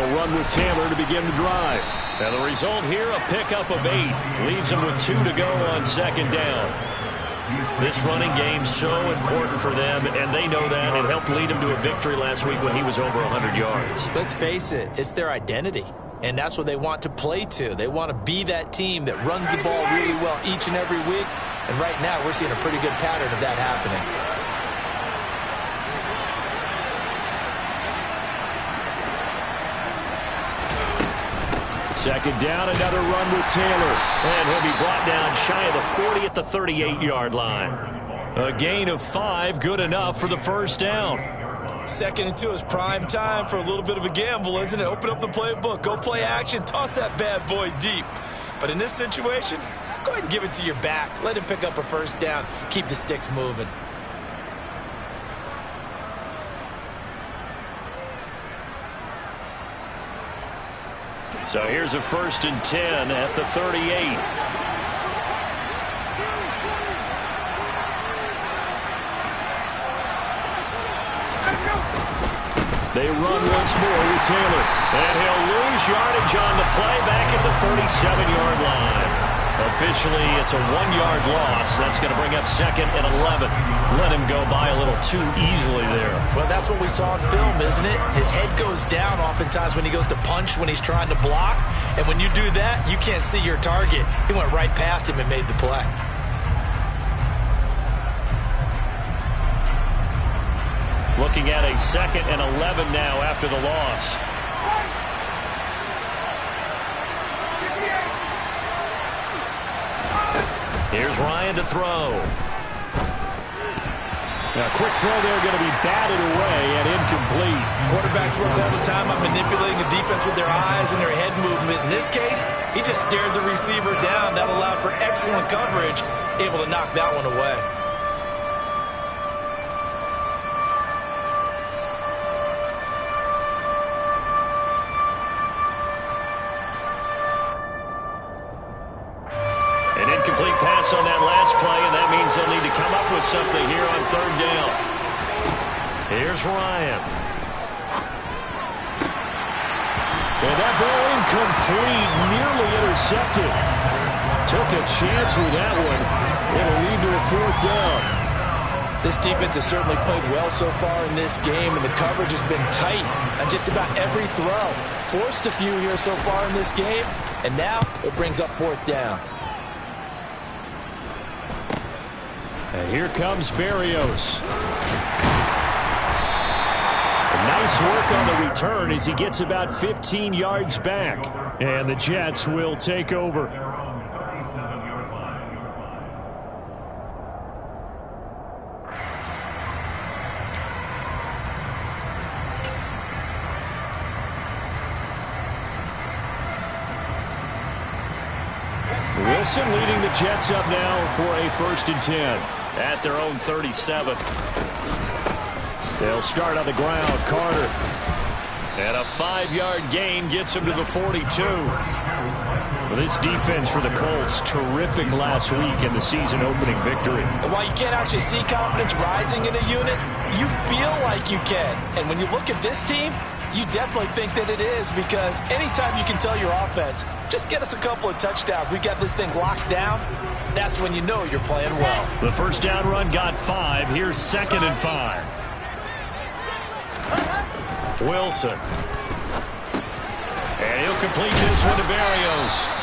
They'll run with Taylor to begin the drive. And the result here, a pickup of 8. Leaves them with 2 to go on second down. This running game's so important for them, and they know that. It helped lead them to a victory last week when he was over 100 yards. Let's face it, it's their identity. And that's what they want to play to. They want to be that team that runs the ball really well each and every week. And right now, we're seeing a pretty good pattern of that happening. Second down, another run with Taylor. And he'll be brought down shy of the 40 at the 38-yard line. A gain of 5, good enough for the first down. 2nd and 2 is prime time for a little bit of a gamble, isn't it? Open up the playbook, go play action, toss that bad boy deep. But in this situation, go ahead and give it to your back. Let him pick up a first down. Keep the sticks moving. So here's a 1st and 10 at the 38. They run once more with Taylor. And he'll lose yardage on the play back at the 37-yard line. Officially, it's a 1-yard loss. That's going to bring up 2nd and 11. Let him go by a little too easily there. Well, that's what we saw in film, isn't it? His head goes down oftentimes when he goes to punch, when he's trying to block. And when you do that, you can't see your target. He went right past him and made the play. Looking at a 2nd and 11 now after the loss. Here's Ryan to throw. Now, a quick throw there, going to be batted away and incomplete. Quarterbacks work all the time on manipulating a defense with their eyes and their head movement. In this case, he just stared the receiver down. That allowed for excellent coverage, able to knock that one away. On that last play, and that means they'll need to come up with something here on 3rd down. Here's Ryan. And that ball incomplete, nearly intercepted. Took a chance with that one. It'll lead to a 4th down. This defense has certainly played well so far in this game, and the coverage has been tight on just about every throw. Forced a few here so far in this game, and now it brings up 4th down. And here comes Berrios. Nice work on the return as he gets about 15 yards back. And the Jets will take over. Wilson leading the Jets up now for a 1st and 10 at their own 37. They'll start on the ground. Carter. And a 5-yard gain gets him to the 42. Well, this defense for the Colts, terrific last week in the season-opening victory. And while you can't actually see confidence rising in a unit, you feel like you can. And when you look at this team, you definitely think that it is, because anytime you can tell your offense, just get us a couple of touchdowns, we got this thing locked down, that's when you know you're playing well. The first down run got 5. Here's 2nd and 5. Wilson. And he'll complete this one to Berrios.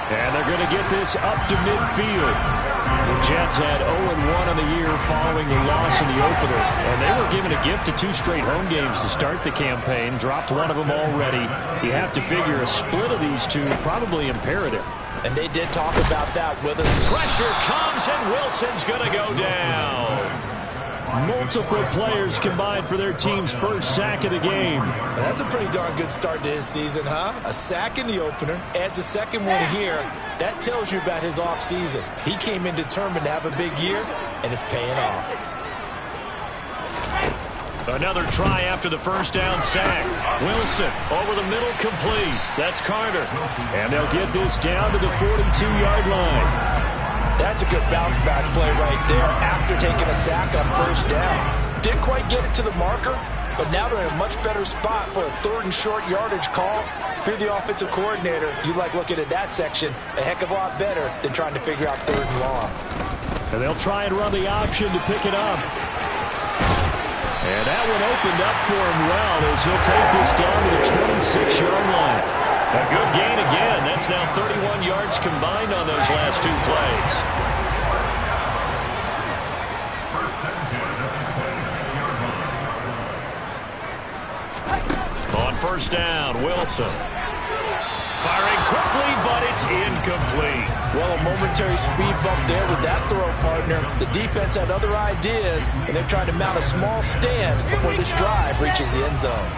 And they're going to get this up to midfield. The Jets had 0-1 on the year following the loss in the opener. And they were given a gift of 2 straight home games to start the campaign. Dropped one of them already. You have to figure a split of these two probably imperative. And they did talk about that with us. Pressure comes, and Wilson's going to go down. Multiple players combined for their team's first sack of the game. That's a pretty darn good start to his season, huh? A sack in the opener, adds a second one here. That tells you about his offseason. He came in determined to have a big year, and it's paying off. Another try after the first down sack. Wilson over the middle, complete. That's Carter. And they'll get this down to the 42-yard line. That's a good bounce-back play right there after taking a sack on first down. Didn't quite get it to the marker, but now they're in a much better spot for a 3rd and short yardage call. If you're the offensive coordinator, you like looking at that section a heck of a lot better than trying to figure out 3rd and long. And they'll try and run the option to pick it up. And that one opened up for him well as he'll take this down to the 26-yard line. A good gain again. That's now 31 yards combined on those last 2 plays. On 1st down, Wilson. Firing quickly, but it's incomplete. Well, a momentary speed bump there with that throw, partner. The defense had other ideas, and they're trying to mount a small stand before this drive reaches the end zone.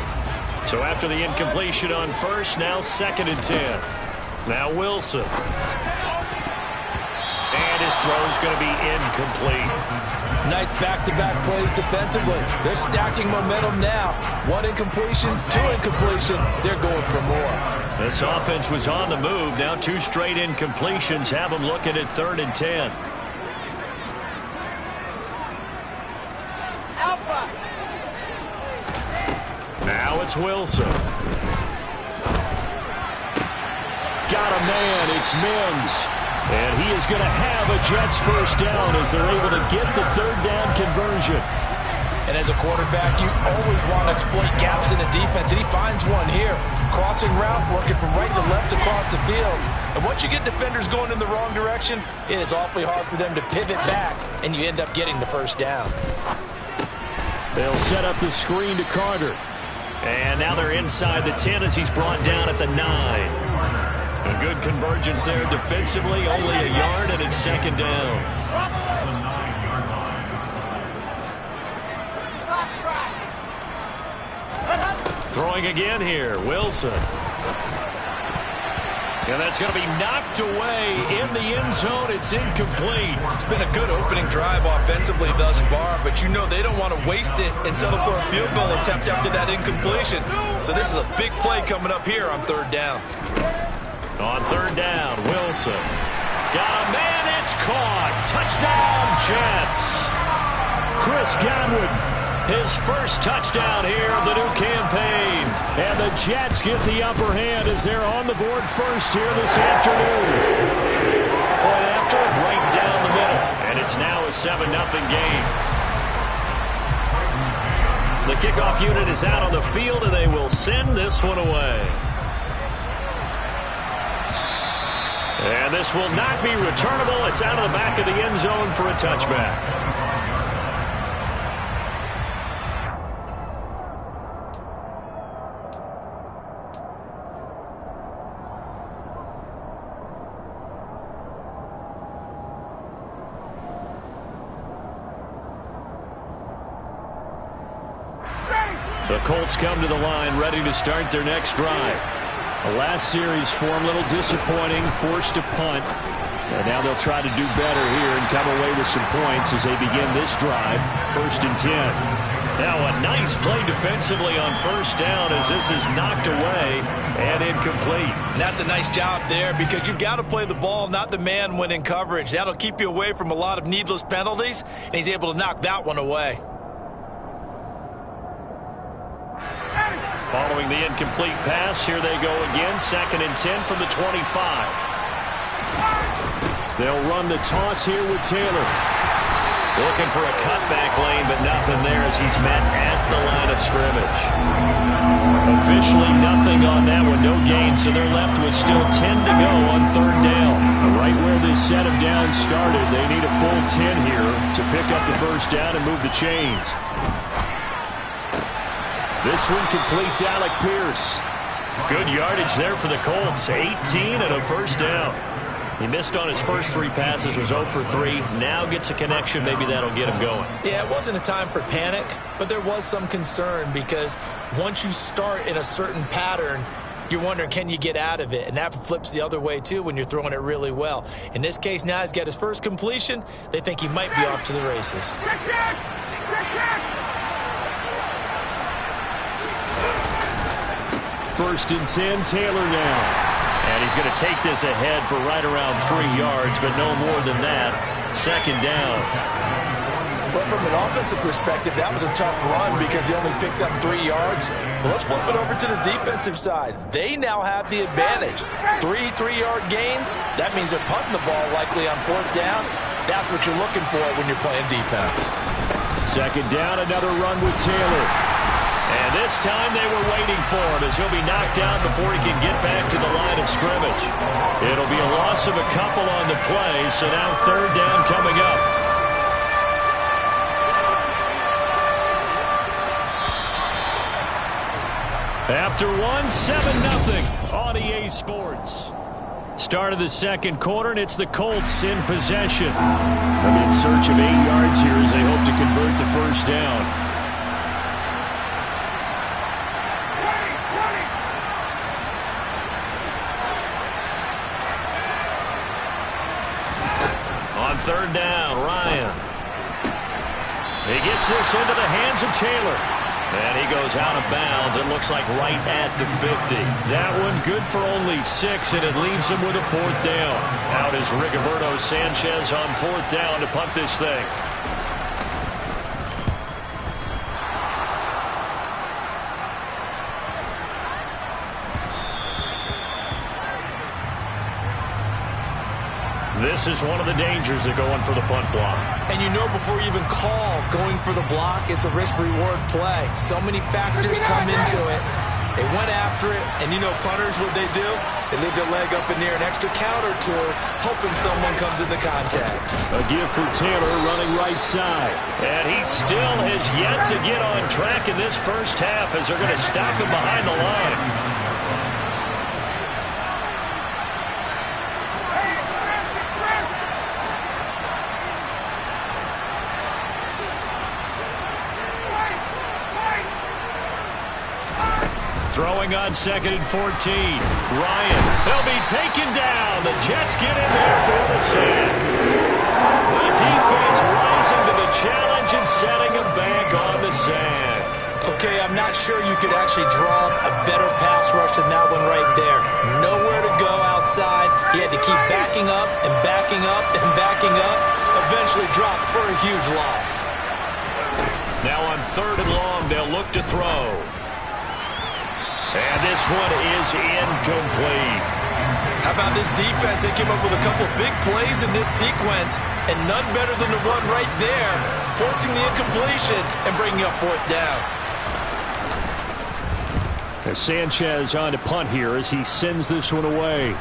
So after the incompletion on 1st, now 2nd and 10. Now Wilson. And his throw's going to be incomplete. Nice back-to-back plays defensively. They're stacking momentum now. 1 incompletion, 2 incompletion. They're going for more. This offense was on the move. Now 2 straight incompletions have them looking at 3rd and 10. Now it's Wilson. Got a man. It's Mims. And he is going to have a Jets 1st down as they're able to get the 3rd down conversion. And as a quarterback, you always want to exploit gaps in the defense, and he finds one here. Crossing route, working from right to left across the field. And once you get defenders going in the wrong direction, it is awfully hard for them to pivot back, and you end up getting the 1st down. They'll set up the screen to Carter. And now they're inside the 10 as he's brought down at the 9. A good convergence there defensively, only a yard, and it's 2nd down. Throwing again here, Wilson. And that's going to be knocked away in the end zone. It's incomplete. It's been a good opening drive offensively thus far, but you know they don't want to waste it and settle for a field goal attempt after that incompletion. So this is a big play coming up here on 3rd down. On 3rd down, Wilson. Got a man, it's caught. Touchdown, Jets. Chris Godwin, his 1st touchdown here of the new campaign. And the Jets get the upper hand as they're on the board 1st here this afternoon. Point after, right down the middle. And it's now a 7-0 game. The kickoff unit is out on the field, and they will send this one away. And this will not be returnable. It's out of the back of the end zone for a touchback. The Colts come to the line ready to start their next drive. The last series for them, a little disappointing, forced to punt. And now they'll try to do better here and come away with some points as they begin this drive, 1st and 10. Now a nice play defensively on 1st down as this is knocked away and incomplete. And that's a nice job there because you've got to play the ball, not the man when in coverage. That'll keep you away from a lot of needless penalties, and he's able to knock that one away. Following the incomplete pass, here they go again, 2nd and 10 from the 25. They'll run the toss here with Taylor. Looking for a cutback lane, but nothing there as he's met at the line of scrimmage. Officially nothing on that one, no gain, so they're left with still 10 to go on 3rd down. Right where this set of downs started, they need a full 10 here to pick up the 1st down and move the chains. This one completes Alec Pierce. Good yardage there for the Colts, 18 and a 1st down. He missed on his first 3 passes, was 0 for 3. Now gets a connection. Maybe that'll get him going. Yeah, it wasn't a time for panic, but there was some concern because once you start in a certain pattern, you're wondering, can you get out of it? And that flips the other way, too, when you're throwing it really well. In this case, now he's got his first completion. They think he might be off to the races. First and 10, Taylor now. And he's going to take this ahead for right around 3 yards, but no more than that. 2nd down. Well, from an offensive perspective, that was a tough run because he only picked up 3 yards. Well, let's flip it over to the defensive side. They now have the advantage. 3 3-yard gains. That means they're punting the ball likely on 4th down. That's what you're looking for when you're playing defense. 2nd down, another run with Taylor. And this time they were waiting for him as he'll be knocked down before he can get back to the line of scrimmage. It'll be a loss of a couple on the play, so now 3rd down coming up. After 7-0 on EA Sports. Start of the 2nd quarter, and it's the Colts in possession. I'm in search of 8 yards here as they hope to convert the 1st down. On 3rd down, Ryan. He gets this into the hands of Taylor. And he goes out of bounds. It looks like right at the 50. That one good for only 6, and it leaves him with a 4th down. Out is Rigoberto Sanchez on 4th down to punt this thing. This is one of the dangers of going for the punt block. And you know before you even call going for the block, it's a risk-reward play. So many factors come into it. They went after it, and you know punters, what they do? They leave their leg up in the air an extra count or two, hoping someone comes into contact. A give for Taylor running right side. And he still has yet to get on track in this first half as they're going to stop him behind the line. Throwing on 2nd and 14. Ryan, they'll be taken down. The Jets get in there for the sack. The defense rising to the challenge and setting him back on the sack. Okay, I'm not sure you could actually draw a better pass rush than that one right there. Nowhere to go outside. He had to keep backing up and backing up and backing up. Eventually dropped for a huge loss. Now on 3rd and long, they'll look to throw. And this one is incomplete. How about this defense? They came up with a couple big plays in this sequence, and none better than the run right there, forcing the incompletion and bringing up 4th down. As Sanchez on to punt here as he sends this one away.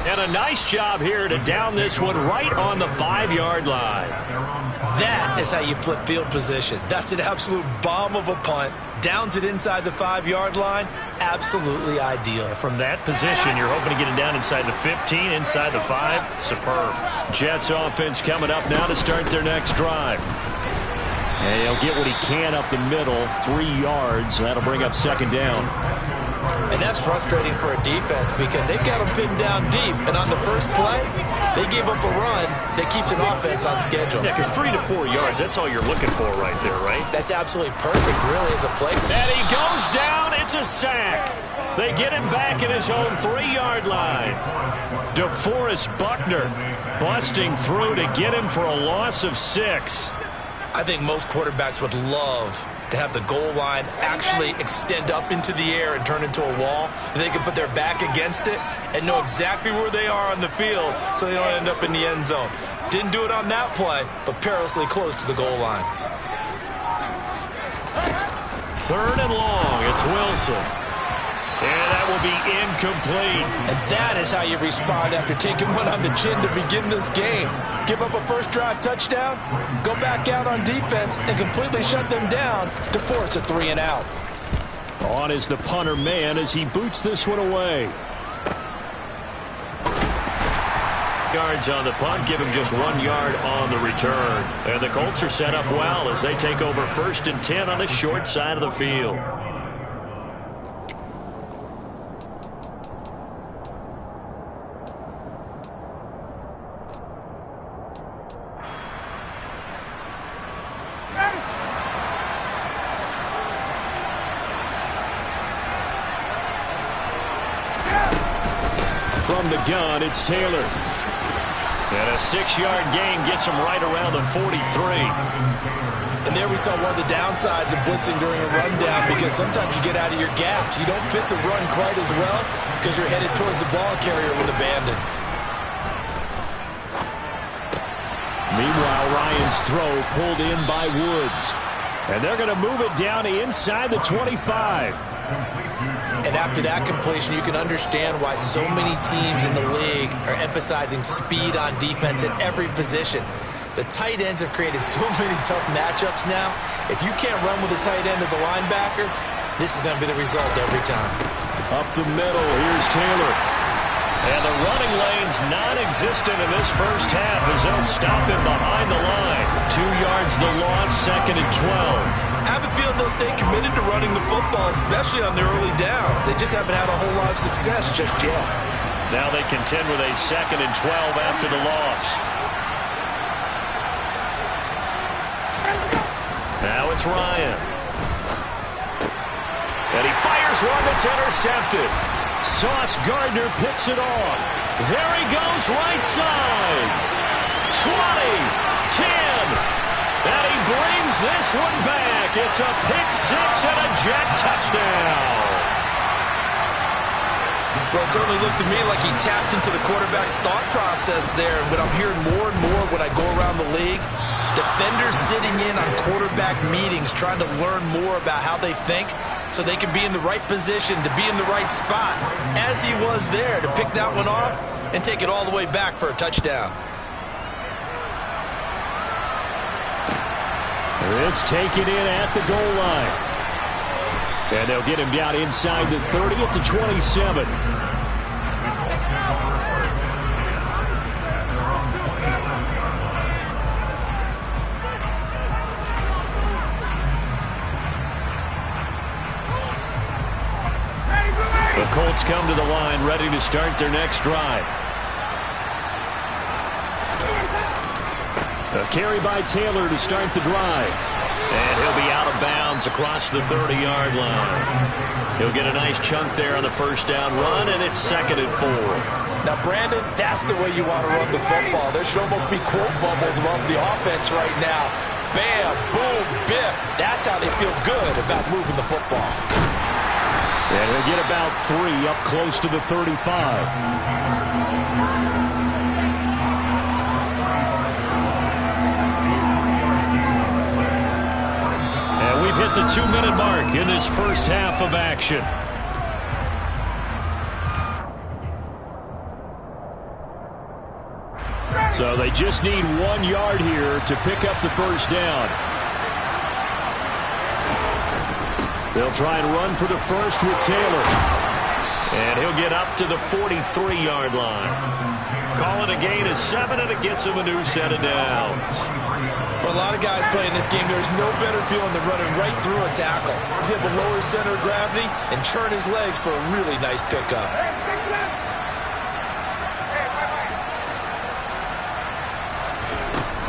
And a nice job here to down this one right on the 5-yard line. That is how you flip field position. That's an absolute bomb of a punt. Downs it inside the 5-yard line. Absolutely ideal. From that position, you're hoping to get it down inside the 15, inside the 5. Superb. Jets offense coming up now to start their next drive. And he'll get what he can up the middle, 3 yards. That'll bring up 2nd down. And that's frustrating for a defense because they've got them pinned down deep. And on the first play, they gave up a run that keeps an offense on schedule. Yeah, because 3 to 4 yards, that's all you're looking for right there, right? That's absolutely perfect, really, as a play. And he goes down. It's a sack. They get him back at his own 3-yard line. DeForest Buckner busting through to get him for a loss of 6. I think most quarterbacks would love to have the goal line actually extend up into the air and turn into a wall. They can put their back against it and know exactly where they are on the field so they don't end up in the end zone. Didn't do it on that play, but perilously close to the goal line. 3rd and long. It's Wilson. And that will be incomplete. And that is how you respond after taking one on the chin to begin this game. Give up a first drive touchdown, go back out on defense, and completely shut them down to force a 3 and out. On is the punter man as he boots this one away. Yards on the punt, give him just 1 yard on the return. And the Colts are set up well as they take over 1st and 10 on the short side of the field. From the gun, it's Taylor. And a 6-yard gain gets him right around the 43. And there we saw one of the downsides of blitzing during a rundown, because sometimes you get out of your gaps. You don't fit the run quite as well because you're headed towards the ball carrier with abandon. Meanwhile, Ryan's throw pulled in by Woods. And they're going to move it down to inside the 25. And after that completion, you can understand why so many teams in the league are emphasizing speed on defense at every position. The tight ends have created so many tough matchups now. If you can't run with a tight end as a linebacker, this is going to be the result every time. Up the middle, here's Taylor. And the running lane's non-existent in this first half as they'll stop him behind the line. 2 yards the loss, 2nd and 12. I have a feeling they'll stay committed to running the football, especially on their early downs. They just haven't had a whole lot of success just yet. Now they contend with a 2nd and 12 after the loss. Now it's Ryan. And he fires one that's intercepted. Sauce Gardner picks it off. There he goes, right side. 20, 10. And he brings this one back. It's a pick six and a Jet touchdown. Well, it certainly looked to me like he tapped into the quarterback's thought process there. But I'm hearing more and more when I go around the league, defenders sitting in on quarterback meetings trying to learn more about how they think so they can be in the right position, to be in the right spot, as he was there, to pick that one off and take it all the way back for a touchdown. This taken in at the goal line. And they'll get him down inside the 30 at the 27. The Colts come to the line, ready to start their next drive. A carry by Taylor to start the drive. And he'll be out of bounds across the 30-yard line. He'll get a nice chunk there on the first down run, and it's 2nd and 4. Now, Brandon, that's the way you want to run the football. There should almost be quote bubbles above the offense right now. Bam, boom, biff. That's how they feel good about moving the football. And he'll get about 3 up close to the 35. We've hit the 2-minute mark in this first half of action. So they just need 1 yard here to pick up the first down. They'll try and run for the first with Taylor. And he'll get up to the 43-yard line. Call it a gain of 7, and it gets him a new set of downs. For a lot of guys playing this game, there's no better feeling than running right through a tackle. He's able to lower his center of gravity and churn his legs for a really nice pickup.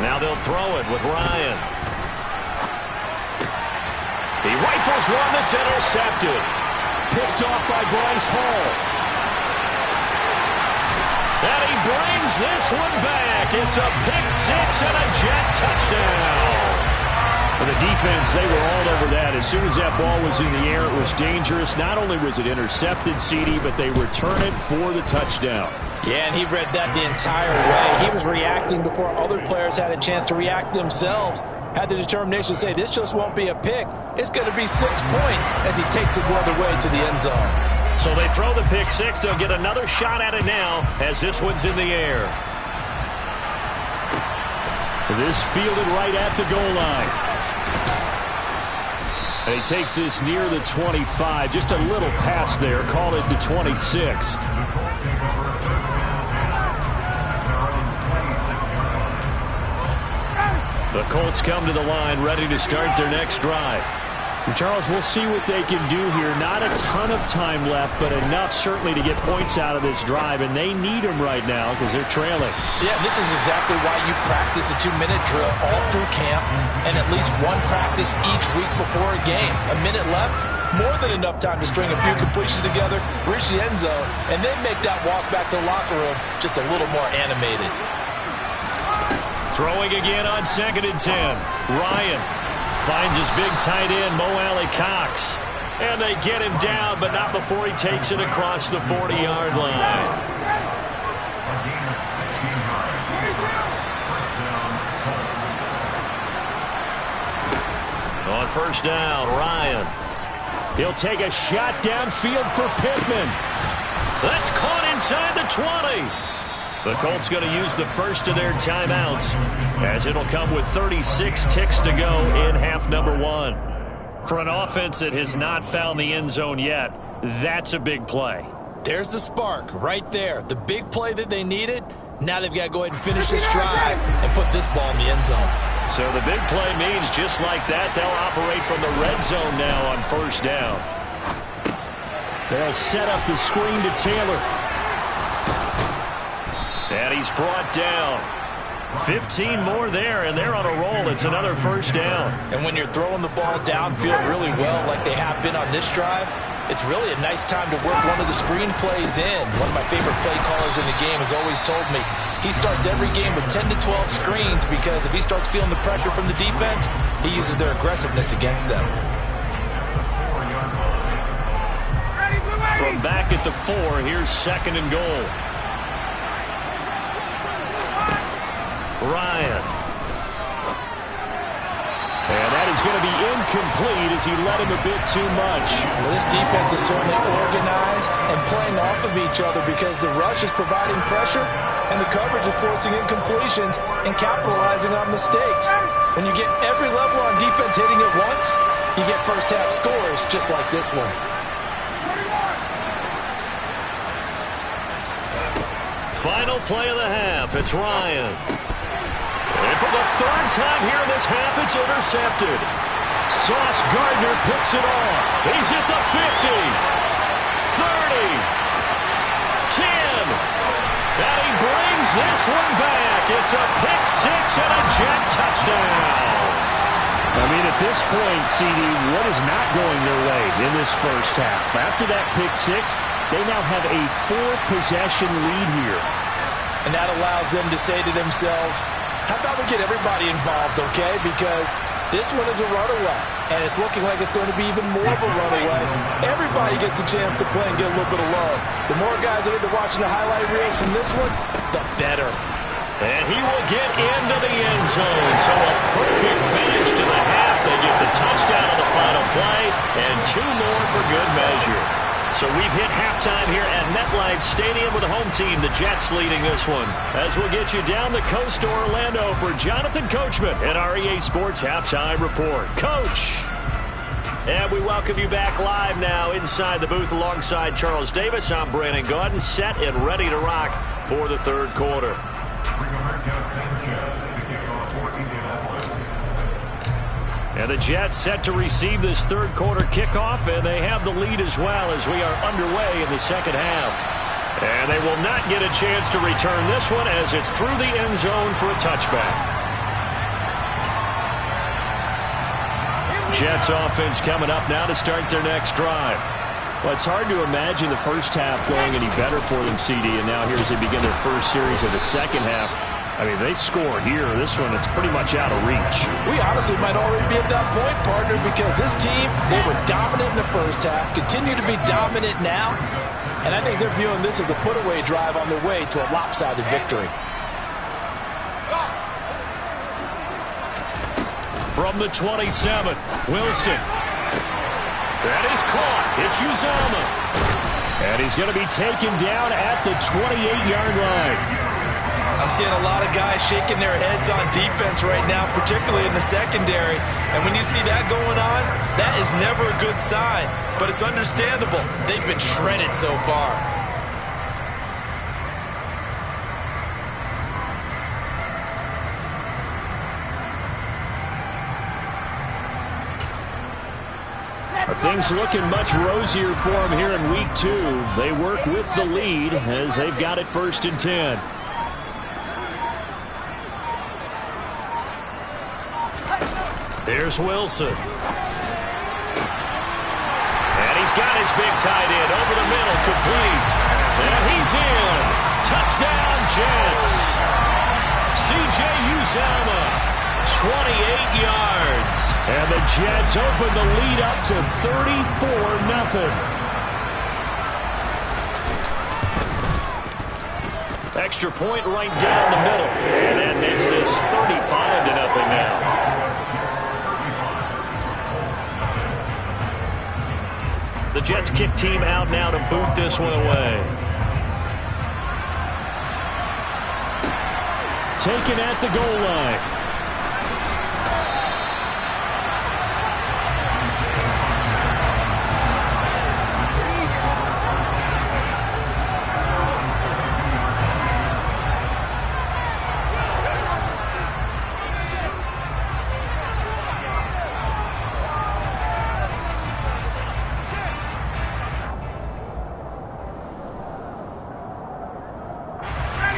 Now they'll throw it with Ryan. He rifles one that's intercepted. Picked off by Bryce Hall. And he brings this one back. It's a pick six and a Jet touchdown. For the defense, they were all over that. As soon as that ball was in the air, it was dangerous. Not only was it intercepted, CD, but they return it for the touchdown. Yeah, and he read that the entire way. He was reacting before other players had a chance to react themselves. Had the determination to say, this just won't be a pick. It's going to be 6 points as he takes it the other way to the end zone. So they throw the pick six. They'll get another shot at it now as this one's in the air. This fielded right at the goal line. And he takes this near the 25. Just a little pass there. Call it the 26. The Colts come to the line ready to start their next drive. And Charles, we'll see what they can do here. Not a ton of time left, but enough certainly to get points out of this drive, and they need them right now because they're trailing. Yeah, this is exactly why you practice a 2-minute drill all through camp and at least one practice each week before a game. A minute left, more than enough time to string a few completions together, reach the end zone, and then make that walk back to the locker room just a little more animated. Throwing again on 2nd and 10. Ryan finds his big tight end, Mo Alley-Cox. And they get him down, but not before he takes it across the 40-yard line. On 1st down, Ryan. He'll take a shot downfield for Pittman. That's caught inside the 20. The Colts going to use the first of their timeouts, as it'll come with 36 ticks to go in half number 1. For an offense that has not found the end zone yet, that's a big play. There's the spark right there. The big play that they needed. Now they've got to go ahead and finish this drive and put this ball in the end zone. So the big play means just like that, they'll operate from the red zone now on 1st down. They'll set up the screen to Taylor. And he's brought down. 15 more there, and they're on a roll. It's another 1st down. And when you're throwing the ball downfield really well like they have been on this drive, it's really a nice time to work one of the screen plays in. One of my favorite play callers in the game has always told me he starts every game with 10 to 12 screens because if he starts feeling the pressure from the defense, he uses their aggressiveness against them. From back at the 4, here's 2nd and goal. Ryan. And that is going to be incomplete as he led him a bit too much. Well, this defense is certainly organized and playing off of each other because the rush is providing pressure and the coverage is forcing incompletions and capitalizing on mistakes. When you get every level on defense hitting at once, you get first half scores just like this one. Final play of the half. It's Ryan. And for the 3rd time here in this half, it's intercepted. Sauce Gardner picks it off. He's at the 50, 30, 10. And he brings this one back. It's a pick 6 and a Jet touchdown. I mean, at this point, CD, what is not going their way in this first half? After that pick 6, they now have a 4-possession lead here. And that allows them to say to themselves, how about we get everybody involved, okay? Because this one is a runaway, and it's looking like it's going to be even more of a runaway. Everybody gets a chance to play and get a little bit of love. The more guys that are watching the highlight reels from this one, the better. And he will get into the end zone. So a perfect finish to the half. They get the touchdown on the final play, and 2 more for good measure. So we've hit halftime here at MetLife Stadium with the home team, the Jets, leading this one. As we'll get you down the coast to Orlando for Jonathan Coachman and our EA Sports Halftime Report. Coach! And we welcome you back live now inside the booth alongside Charles Davis. I'm Brandon Gaudin, set and ready to rock for the 3rd quarter. And the Jets set to receive this 3rd quarter kickoff, and they have the lead as well as we are underway in the 2nd half. And they will not get a chance to return this one as it's through the end zone for a touchback. Jets offense coming up now to start their next drive. Well, it's hard to imagine the first half going any better for them, CD, and now here as they begin their first series of the 2nd half. I mean, they score here. This one, it's pretty much out of reach. We honestly might already be at that point, partner, because this team, they were dominant in the first half, continue to be dominant now, and I think they're viewing this as a put-away drive on their way to a lopsided victory. From the 27, Wilson. That is caught. It's Uzomah. And he's going to be taken down at the 28-yard line. I'm seeing a lot of guys shaking their heads on defense right now, particularly in the secondary. And when you see that going on, that is never a good sign. But it's understandable. They've been shredded so far. Things looking much rosier for them here in week 2. They work with the lead as they've got it 1st and 10. Here's Wilson. And he's got his big tight end over the middle, complete. And he's in. Touchdown, Jets. C.J. Uzomah, 28 yards. And the Jets open the lead up to 34-0. Extra point right down the middle. And that makes this 35-0 now. The Jets kick team out now to boot this one away. Taken at the goal line.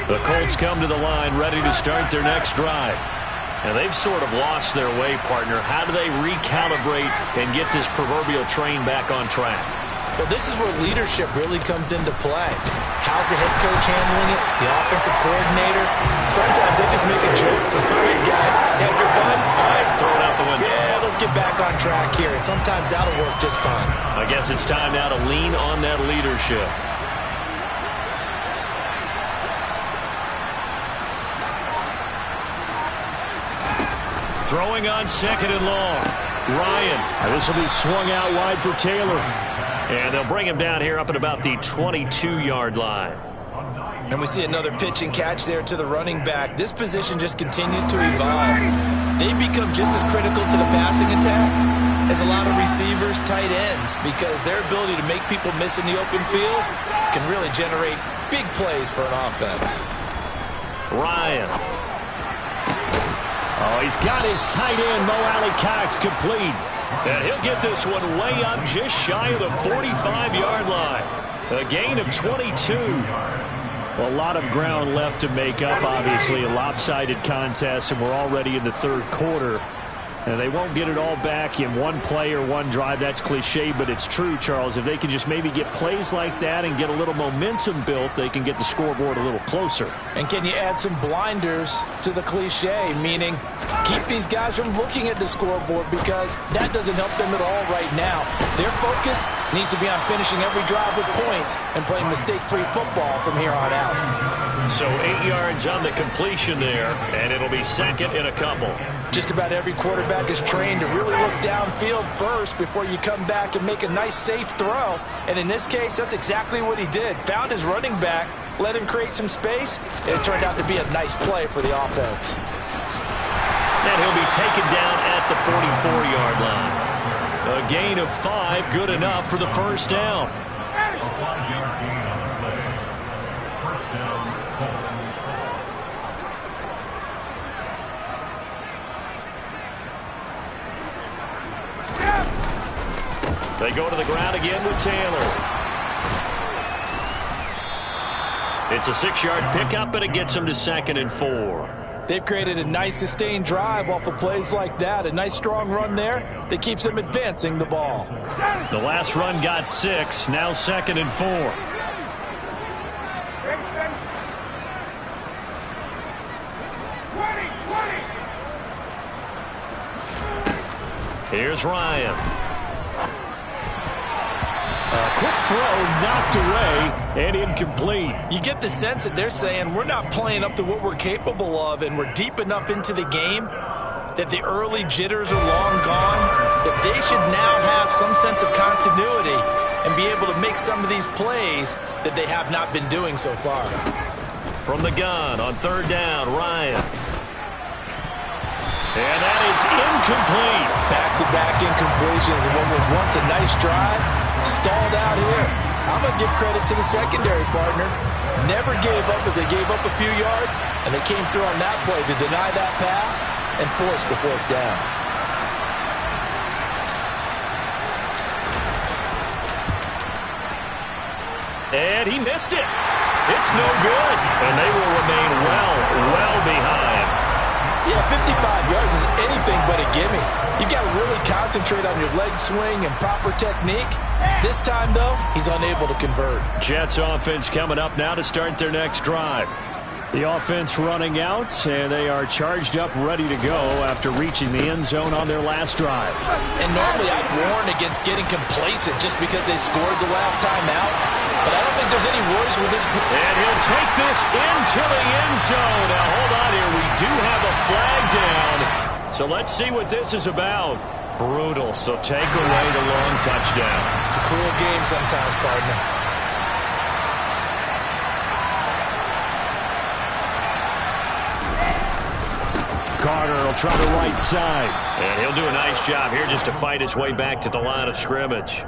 The Colts come to the line ready to start their next drive. And they've sort of lost their way, partner. How do they recalibrate and get this proverbial train back on track? Well, this is where leadership really comes into play. How's the head coach handling it? The offensive coordinator? Sometimes they just make a joke. All right, guys, have your fun? All right, throw it out the window. Yeah, let's get back on track here. And sometimes that'll work just fine. I guess it's time now to lean on that leadership. Throwing on second and long. Ryan. This will be swung out wide for Taylor. And they'll bring him down here up at about the 22-yard line. And we see another pitch and catch there to the running back. This position just continues to evolve. They become just as critical to the passing attack as a lot of receivers, tight ends, because their ability to make people miss in the open field can really generate big plays for an offense. Ryan. Oh, he's got his tight end, Mo Alley-Cox, complete. And he'll get this one way up just shy of the 45-yard line. A gain of 22. Well, a lot of ground left to make up, obviously. A lopsided contest, and we're already in the third quarter. And they won't get it all back in one play or one drive. That's cliche, but it's true, Charles. If they can just maybe get plays like that and get a little momentum built, they can get the scoreboard a little closer. And can you add some blinders to the cliche, meaning keep these guys from looking at the scoreboard, because that doesn't help them at all right now. Their focus needs to be on finishing every drive with points and playing mistake-free football from here on out. So 8 yards on the completion there, and it'll be second and a couple. Just about every quarterback is trained to really look downfield first before you come back and make a nice, safe throw. And in this case, that's exactly what he did. Found his running back, let him create some space, and it turned out to be a nice play for the offense. And he'll be taken down at the 44-yard line. A gain of 5, good enough for the first down. They go to the ground again with Taylor. It's a 6-yard pickup, and it gets them to 2nd and 4. They've created a nice sustained drive off of plays like that. A nice strong run there that keeps them advancing the ball. The last run got 6, now 2nd and 4. Here's Ryan. Quick throw knocked away and incomplete. You get the sense that they're saying we're not playing up to what we're capable of, and we're deep enough into the game that the early jitters are long gone, that they should now have some sense of continuity and be able to make some of these plays that they have not been doing so far. From the gun on 3rd down, Ryan. And that is incomplete. Back-to-back incompletions of what was once a nice drive. Stalled out here. I'm going to give credit to the secondary partner. Never gave up as they gave up a few yards, and they came through on that play to deny that pass and force the 4th down. And he missed it. It's no good. And they will remain well behind. Yeah, 55 yards is anything but a gimme. You've got to really concentrate on your leg swing and proper technique. This time, though, he's unable to convert. Jets offense coming up now to start their next drive. The offense running out, and they are charged up, ready to go after reaching the end zone on their last drive. And normally I'd warn against getting complacent just because they scored the last time out. But I don't think there's any worries with this. And he'll take this into the end zone. Now, hold on here. We do have a flag down. So let's see what this is about. Brutal, so take away the long touchdown. It's a cruel game sometimes, partner. Carter will try the right side. And he'll do a nice job here just to fight his way back to the line of scrimmage.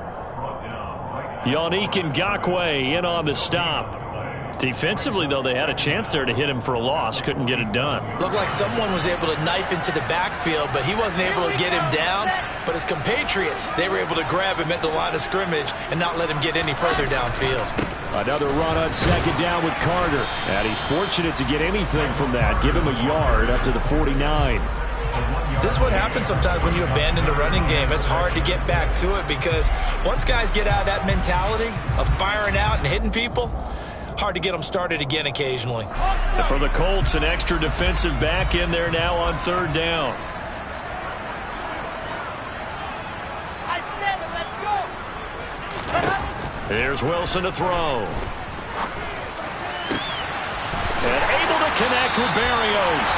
Yannick Ngakoue in on the stop. Defensively, though, they had a chance there to hit him for a loss. Couldn't get it done. Looked like someone was able to knife into the backfield, but he wasn't able to get him down. But his compatriots, they were able to grab him at the line of scrimmage and not let him get any further downfield. Another run on second down with Carter. And he's fortunate to get anything from that. Give him a yard up to the 49. This is what happens sometimes when you abandon the running game. It's hard to get back to it because once guys get out of that mentality of firing out and hitting people, hard to get them started again occasionally. For the Colts, an extra defensive back in there now on third down. Here's Wilson to throw. And able to connect with Berrios.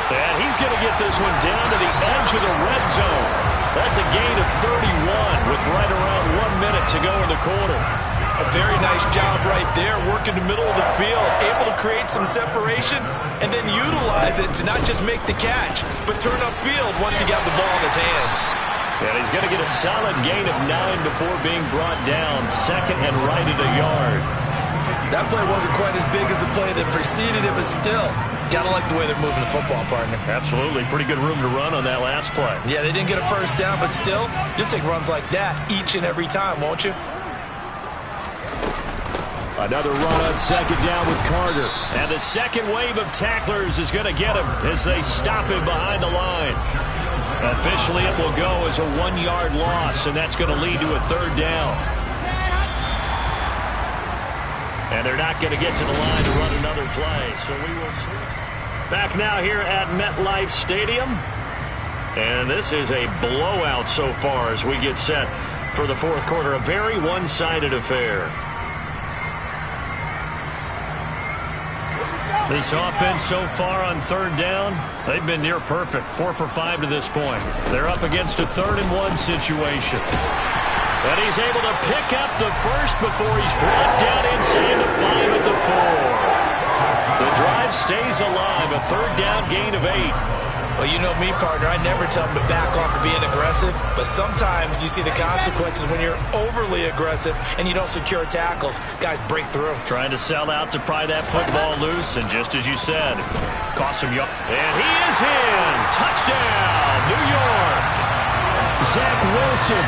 And he's going to get this one down to the edge of the red zone. That's a gain of 31 with right around 1 minute to go in the quarter. A very nice job right there, working the middle of the field, able to create some separation, and then utilize it to not just make the catch, but turn upfield once he got the ball in his hands. And he's going to get a solid gain of 9 before being brought down, second and right at a yard. That play wasn't quite as big as the play that preceded it, but still, gotta like the way they're moving the football, partner. Absolutely. Pretty good room to run on that last play. Yeah, they didn't get a first down, but still, you'll take runs like that each and every time, won't you? Another run on second down with Carter. And the second wave of tacklers is going to get him as they stop him behind the line. Officially, it will go as a 1-yard loss, and that's going to lead to a third down. And they're not going to get to the line to run another play, so we will switch. Back now here at MetLife Stadium. And this is a blowout so far as we get set for the fourth quarter. A very one-sided affair. This offense so far on third down, they've been near perfect. 4 for 5 to this point. They're up against a 3rd and 1 situation. And he's able to pick up the first before he's brought down inside the 5 at the 4. The drive stays alive, a third down gain of 8. Well, you know me, partner. I never tell them to back off of being aggressive, but sometimes you see the consequences when you're overly aggressive and you don't secure tackles. Guys break through. Trying to sell out to pry that football loose, and just as you said, cost him. And he is in. Touchdown, New York. Zach Wilson,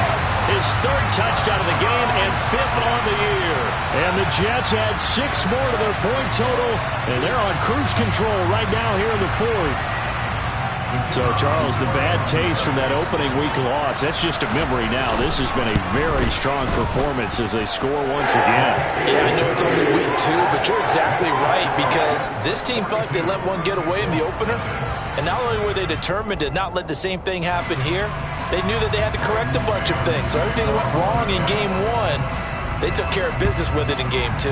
his 3rd touchdown of the game and 5th on the year. And the Jets add 6 more to their point total, and they're on cruise control right now here in the 4th. So, Charles, the bad taste from that opening week loss, that's just a memory now. This has been a very strong performance as they score once again. Yeah, I know it's only week 2, but you're exactly right, because this team felt like they let one get away in the opener. And not only were they determined to not let the same thing happen here, they knew that they had to correct a bunch of things. So everything that went wrong in game 1, they took care of business with it in game 2.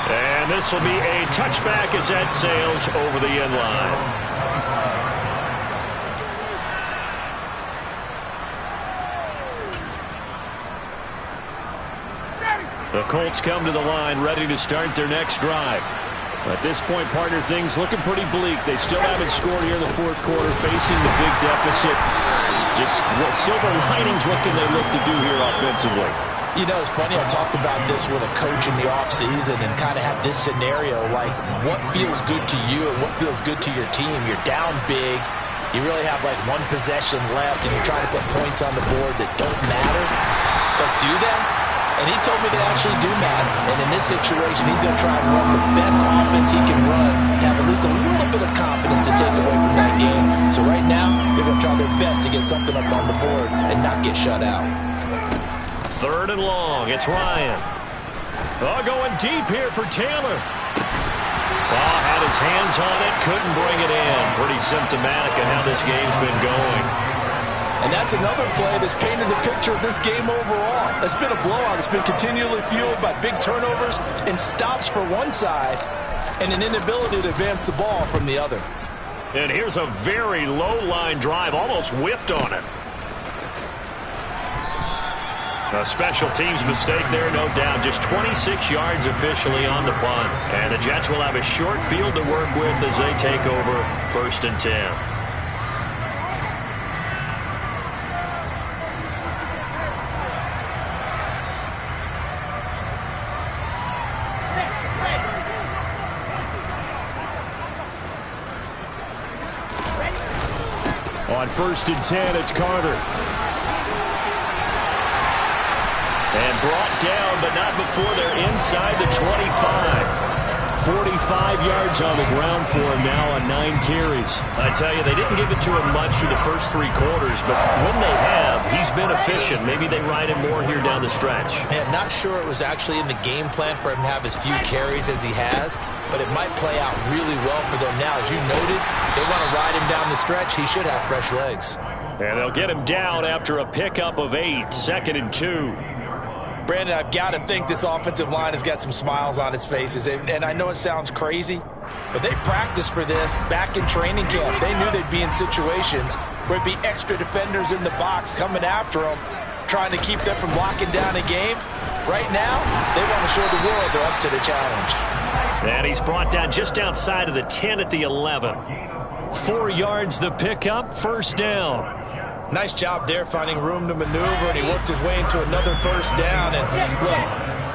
And this will be a touchback as that sails over the end line. The Colts come to the line ready to start their next drive. At this point, partner, things looking pretty bleak. They still haven't scored here in the fourth quarter, facing the big deficit. Just what silver linings, what can they look to do here offensively? You know, it's funny, I talked about this with a coach in the offseason and kind of had this scenario, like what feels good to you and what feels good to your team. You're down big. You really have like 1 possession left, and you're trying to put points on the board that don't matter. But do that? And he told me they actually do matter. And in this situation, he's going to try and run the best offense he can run, have at least a little bit of confidence to take away from that game. So right now, they're going to try their best to get something up on the board and not get shut out. 3rd and long. It's Ryan. Oh, going deep here for Taylor. Oh, had his hands on it, couldn't bring it in. Pretty symptomatic of how this game's been going. And that's another play that's painted the picture of this game overall. It's been a blowout. It's been continually fueled by big turnovers and stops for one side and an inability to advance the ball from the other. And here's a very low-line drive, almost whiffed on it. A special teams mistake there, no doubt. Just 26 yards officially on the punt. And the Jets will have a short field to work with as they take over 1st and 10. On 1st and 10, it's Carter. And brought down, but not before they're inside the 25. 45 yards on the ground for him now on 9 carries. I tell you, they didn't give it to him much through the first 3 quarters, but when they have, he's been efficient. Maybe they ride him more here down the stretch. Man, not sure it was actually in the game plan for him to have as few carries as he has, but it might play out really well for them now. As you noted, if they want to ride him down the stretch, he should have fresh legs. And they'll get him down after a pickup of 8, 2nd and 2. Brandon, I've got to think this offensive line has got some smiles on its faces. And I know it sounds crazy, but they practiced for this back in training camp. They knew they'd be in situations where it'd be extra defenders in the box coming after them, trying to keep them from locking down a game. Right now, they want to show the world they're up to the challenge. And he's brought down just outside of the 10 at the 11. 4 yards the pickup, 1st down. Nice job there finding room to maneuver, and he worked his way into another 1st down. And look,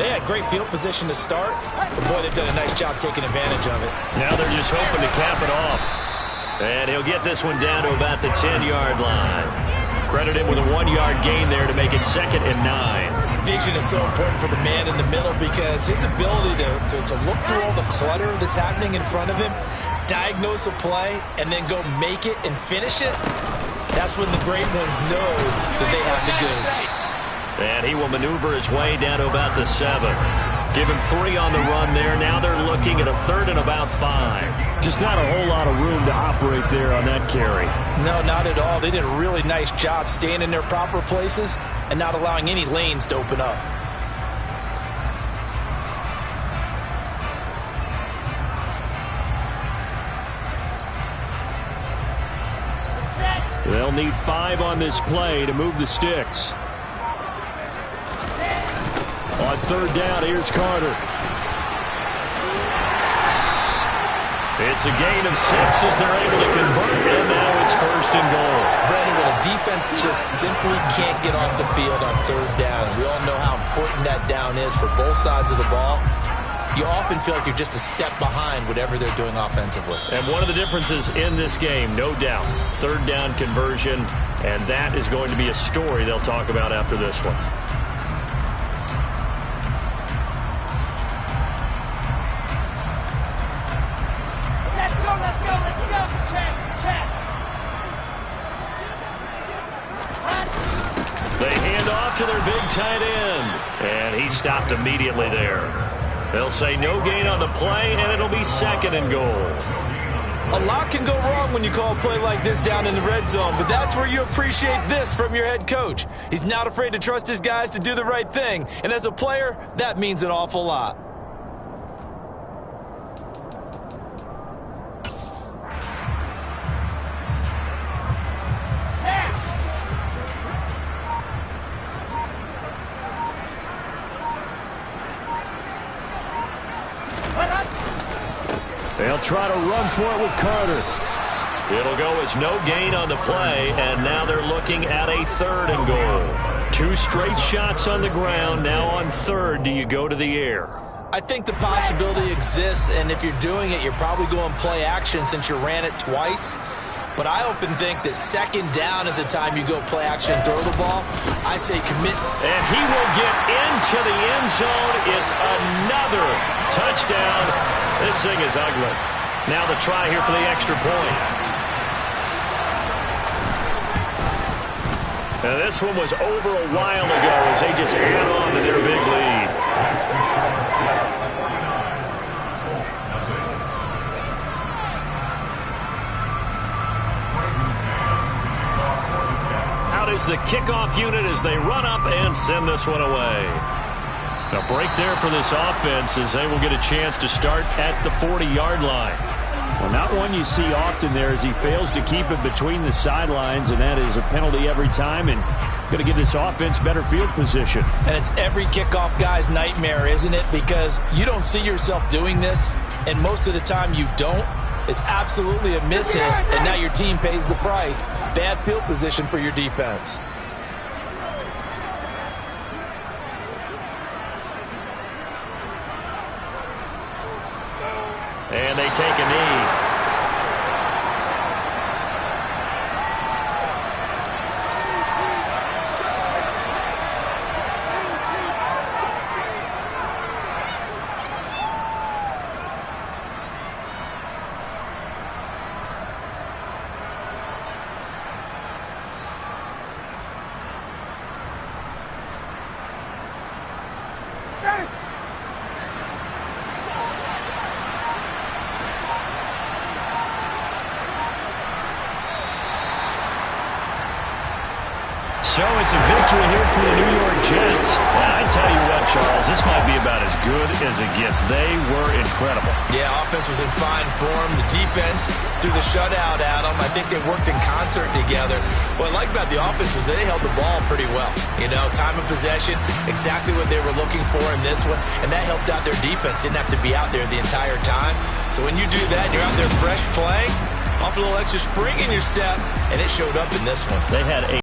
they had great field position to start, but boy, they've done a nice job taking advantage of it. Now they're just hoping to cap it off. And he'll get this one down to about the 10-yard line. Credit him with a 1-yard gain there to make it 2nd and 9. Vision is so important for the man in the middle because his ability to look through all the clutter that's happening in front of him, diagnose a play, and then go make it and finish it, that's when the great ones know that they have the goods. And he will maneuver his way down to about the 7. Give him 3 on the run there. Now they're looking at a 3rd and about 5. Just not a whole lot of room to operate there on that carry. No, not at all. They did a really nice job staying in their proper places and not allowing any lanes to open up. They'll need 5 on this play to move the sticks. On 3rd down, here's Carter. It's a gain of 6 as they're able to convert, and now it's 1st and goal. Brandon, when a defense just simply can't get off the field on 3rd down, we all know how important that down is for both sides of the ball. You often feel like you're just a step behind whatever they're doing offensively. And one of the differences in this game, no doubt, 3rd down conversion, and that is going to be a story they'll talk about after this one. Let's go, check. They hand off to their big tight end, and he stopped immediately there. They'll say no gain on the play, and it'll be 2nd and goal. A lot can go wrong when you call a play like this down in the red zone, but that's where you appreciate this from your head coach. He's not afraid to trust his guys to do the right thing, and as a player, that means an awful lot. They'll try to run for it with Carter. It'll go as no gain on the play, and now they're looking at a 3rd and goal. 2 straight shots on the ground. Now on 3rd, do you go to the air? I think the possibility exists, and if you're doing it, you're probably going play action since you ran it twice. But I often think that 2nd down is a time you go play action and throw the ball. I say commit. And he will get into the end zone. It's another touchdown. This thing is ugly. Now the try here for the extra point. Now this one was over a while ago as they just add on to their big lead. is the kickoff unit as they run up and send this one away. A break there for this offense as they will get a chance to start at the 40-yard line. Well, not one you see often there as he fails to keep it between the sidelines, and that is a penalty every time and going to give this offense better field position. And it's every kickoff guy's nightmare, isn't it? Because you don't see yourself doing this, and most of the time you don't. It's absolutely a mishit, and now your team pays the price. Bad field position for your defense. And they take a knee. So it's a victory here for the New York Jets. And I tell you what, Charles, this might be about as good as it gets. They were incredible. Yeah, offense was in fine form. The defense threw the shutout at them. I think they worked in concert together. What I like about the offense was they held the ball pretty well. You know, time of possession, exactly what they were looking for in this one, and that helped out their defense. Didn't have to be out there the entire time. So when you do that and you're out there fresh playing, off a little extra spring in your step, and it showed up in this one. They had